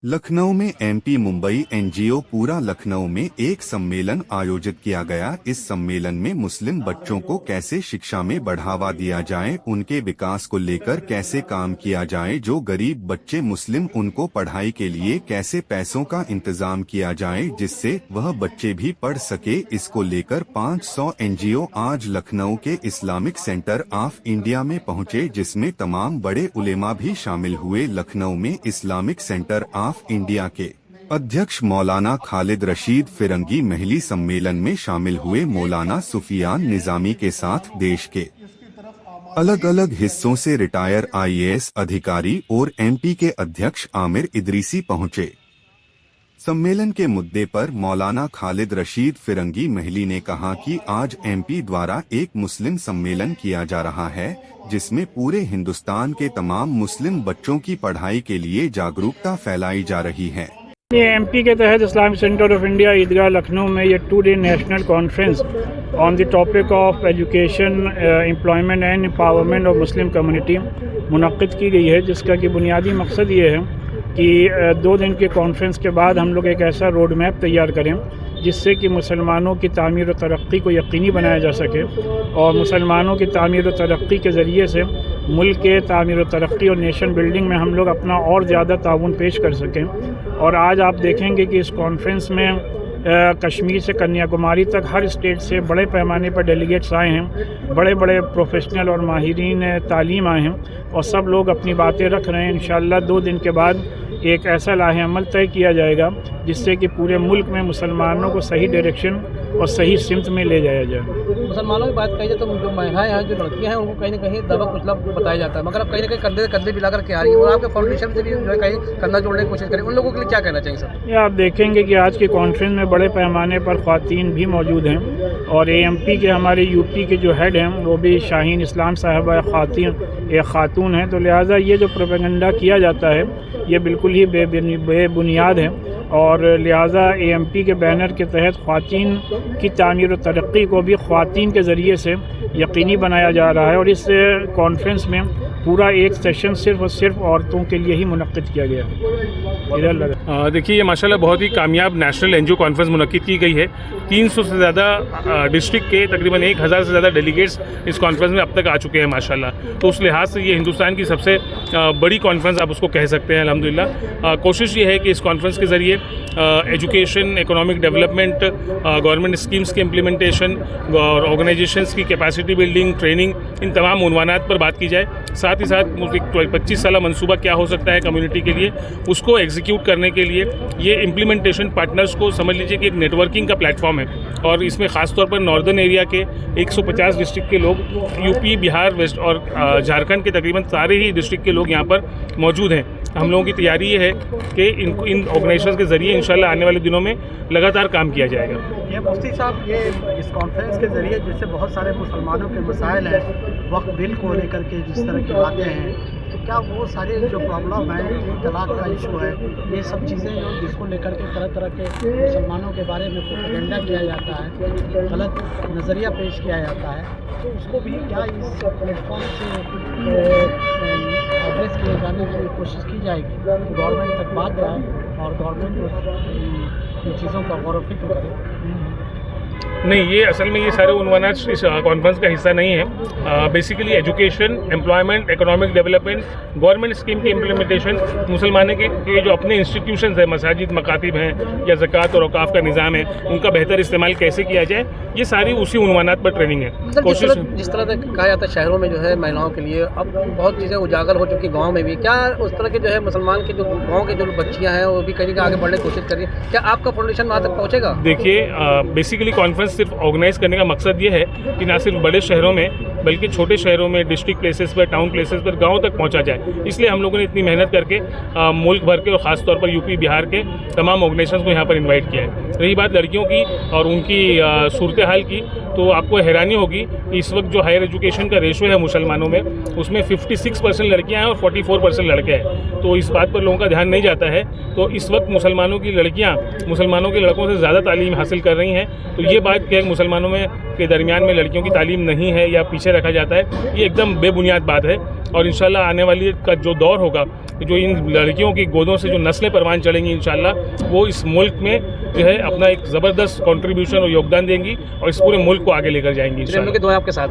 लखनऊ में MP Mumbai NGO पूरा लखनऊ में एक सम्मेलन आयोजित किया गया। इस सम्मेलन में मुस्लिम बच्चों को कैसे शिक्षा में बढ़ावा दिया जाए, उनके विकास को लेकर कैसे काम किया जाए, जो गरीब बच्चे मुस्लिम उनको पढ़ाई के लिए कैसे पैसों का इंतजाम किया जाए जिससे वह बच्चे भी पढ़ सके। इसको लेकर 500 एनजीओ आज लखनऊ के इस्लामिक सेंटर ऑफ इंडिया में पहुँचे, जिसमें तमाम बड़े उलेमा भी शामिल हुए। लखनऊ में इस्लामिक सेंटर ऑफ इंडिया के अध्यक्ष मौलाना खालिद रशीद फिरंगी महली सम्मेलन में शामिल हुए। मौलाना सुफियान निजामी के साथ देश के अलग अलग हिस्सों से रिटायर आईएएस अधिकारी और एमपी के अध्यक्ष आमिर इदरीसी पहुंचे। सम्मेलन के मुद्दे पर मौलाना खालिद रशीद फिरंगी महली ने कहा कि आज एमपी द्वारा एक मुस्लिम सम्मेलन किया जा रहा है, जिसमें पूरे हिंदुस्तान के तमाम मुस्लिम बच्चों की पढ़ाई के लिए जागरूकता फैलाई जा रही है। ये एमपी के तहत Islamic centre of India Eidgah Lucknow में ये 2 day national conference on the topic of education, employment and empowerment of Muslim community मुनक्किद की गई है, जिसका कि बुनियादी मकसद ये है कि 2 दिन के कॉन्फ्रेंस के बाद हम लोग एक ऐसा रोड मैप तैयार करें जिससे कि मुसलमानों की तामीर व तरक्की को यकीनी बनाया जा सके और मुसलमानों की तामीर व तरक्की के ज़रिए से मुल्क के तामीर व तरक्की और नेशन बिल्डिंग में हम लोग अपना और ज़्यादा ताउन पेश कर सकें। और आज आप देखेंगे कि इस कॉन्फ्रेंस में कश्मीर से कन्याकुमारी तक हर स्टेट से बड़े पैमाने पर डेलीगेट्स आए हैं, बड़े बड़े प्रोफेशनल और माहिरीन तालीम आए हैं और सब लोग अपनी बातें रख रहे हैं। इंशाअल्लाह 2 दिन के बाद एक ऐसा लाहे अमल तय किया जाएगा जिससे कि पूरे मुल्क में मुसलमानों को सही डायरेक्शन और सही सिमत में ले जाया जाए। मुसलमानों की बात कही जाए तो जो महिलाएं हैं, जो लड़कियां हैं, उनको कहीं ना कहीं दबा कुचला बताया जाता है, मगर अब कहीं ना कहीं कंधे मिला करके आ रही है और आपके फाउंडेशन से भी जो है कहीं कंधा जोड़ने की कोशिश करें, उन लोगों के लिए क्या कहना चाहिए सर? ये आप देखेंगे कि आज के कॉन्फ्रेंस में बड़े पैमाने पर ख़वातीन भी मौजूद हैं और एएमपी के हमारे यूपी के जो हेड हैं वो भी शाहीन इस्लाम साहबा एक खातून हैं, तो लिहाजा ये जो प्रोपेगेंडा किया जाता है ये बिल्कुल ही बेबुनियाद है और लिहाजा एएमपी के बैनर के तहत ख़वातीन की तामीर और तरक्की को भी ख़वातीन के ज़रिए से यकीनी बनाया जा रहा है और इस कॉन्फ्रेंस में पूरा एक सेशन सिर्फ़ और सिर्फ औरतों के लिए ही मुनक्किद किया गया है। देखिए, ये माशाल्लाह बहुत ही कामयाब नेशनल एनजीओ कॉन्फ्रेंस मुनक्किद की गई है। 300 से ज़्यादा डिस्ट्रिक्ट के तकरीबन 1000 से ज़्यादा डेलीगेट्स इस कॉन्फ्रेंस में अब तक आ चुके हैं माशाल्लाह। तो उस लिहाज से ये हिंदुस्तान की सबसे बड़ी कॉन्फ्रेंस आप उसको कह सकते हैं अल्हम्दुलिल्लाह। कोशिश ये है कि इस कॉन्फ्रेंस के ज़रिए education, economic development, government schemes की इम्प्लीमेंटेशन और ऑर्गेनाइजेशंस की कैपेसिटी बिल्डिंग, ट्रेनिंग, इन तमाम उन्वानात पर बात की जाए। साथ ही साथ 25 साल मनसूबा क्या हो सकता है कम्युनिटी के लिए, उसको एग्जीक्यूट करने के लिए ये इम्प्लीमेंटेशन पार्टनर्स को समझ लीजिए कि एक नेटवर्किंग का प्लेटफॉर्म है और इसमें ख़ास तौर पर नॉर्दर्न एरिया के 150 डिस्ट्रिक्ट के लोग, यूपी, बिहार, वेस्ट और झारखंड के तकरीबन सारे ही डिस्ट्रिक्ट के लोग यहाँ पर मौजूद हैं। हम लोगों की तैयारी ये है कि इन ऑर्गेनाइजेशंस के ज़रिए इंशाल्लाह आने वाले दिनों में लगातार काम किया जाएगा। ये मुफ्ती साहब, ये इस कॉन्फ्रेंस के ज़रिए जिससे बहुत सारे मुसलमानों के मसाइल हैं, वक्त बिल को लेकर के जिस तरह की बातें हैं, तो क्या वो सारे जो प्रॉब्लम है, तलाक का इशू है, ये सब चीज़ें जो जिसको लेकर के तरह तरह के मुसलमानों के बारे में प्रोपेगेंडा किया जाता है, गलत नज़रिया पेश किया जाता है, तो उसको भी क्या इस प्लेटफॉर्म से एड्रेस किए जाने की कोशिश की जाएगी, गवर्नमेंट तक बात जाए और गवर्नमेंट इन चीज़ों का गौर व फिक्र करे? नहीं, ये असल में ये सारे उन्वानात इस कॉन्फ्रेंस का हिस्सा नहीं है। Basically education, employment, economic development, government scheme की इम्प्लीमेंटेशन, मुसलमानों के जो अपने इंस्टीट्यूशंस हैं, मसाजिद, मकातिब हैं या ज़कात और औकाफ का निज़ाम है, उनका बेहतर इस्तेमाल कैसे किया जाए, ये सारी उसी उन्वानात पर ट्रेनिंग है। कोशिश जिस तरह से कहा जाता है शहरों में जो है महिलाओं के लिए अब बहुत चीज़ें उजागर हो चुकी, गाँव में भी क्या उस तरह के जो है मुसलमान के जो गाँव के जो बच्चियाँ हैं वो भी कहीं आगे बढ़ने की कोशिश कर रही है, क्या आपका फाउंडेशन वहाँ तक पहुँचेगा? देखिए, बेसिकली कॉन्फ्रेंस सिर्फ ऑर्गेनाइज करने का मकसद ये है कि ना सिर्फ बड़े शहरों में बल्कि छोटे शहरों में, डिस्ट्रिक्ट प्लेसेस पर, टाउन प्लेसेस पर, गांव तक पहुंचा जाए। इसलिए हम लोगों ने इतनी मेहनत करके मुल्क भर के और ख़ास तौर पर यूपी, बिहार के तमाम ऑर्गेनाइजेशंस को यहाँ पर इनवाइट किया है। रही बात लड़कियों की और उनकी सूरत हाल की, तो आपको हैरानी होगी कि इस वक्त जो हायर एजुकेशन का रेशो है मुसलमानों में, उसमें 56% लड़कियाँ हैं और 44% लड़के हैं। तो इस बात पर लोगों का ध्यान नहीं जाता है। तो इस वक्त मुसलमानों की लड़कियाँ मुसलमानों के लड़कों से ज़्यादा तालीम हासिल कर रही हैं। तो ये बात अल्पसंख्यक के मुसलमानों में के दरमियान में लड़कियों की तालीम नहीं है या पीछे रखा जाता है, ये एकदम बेबुनियाद बात है। और इंशाल्लाह आने वाली का जो दौर होगा, जो इन लड़कियों की गोदों से जो नस्लें परवान चढ़ेंगी इंशाल्लाह, वो इस मुल्क में जो है अपना एक ज़बरदस्त कंट्रीब्यूशन और योगदान देंगी और इस पूरे मुल्क को आगे लेकर जाएंगी इंशाल्लाह। आपके साथ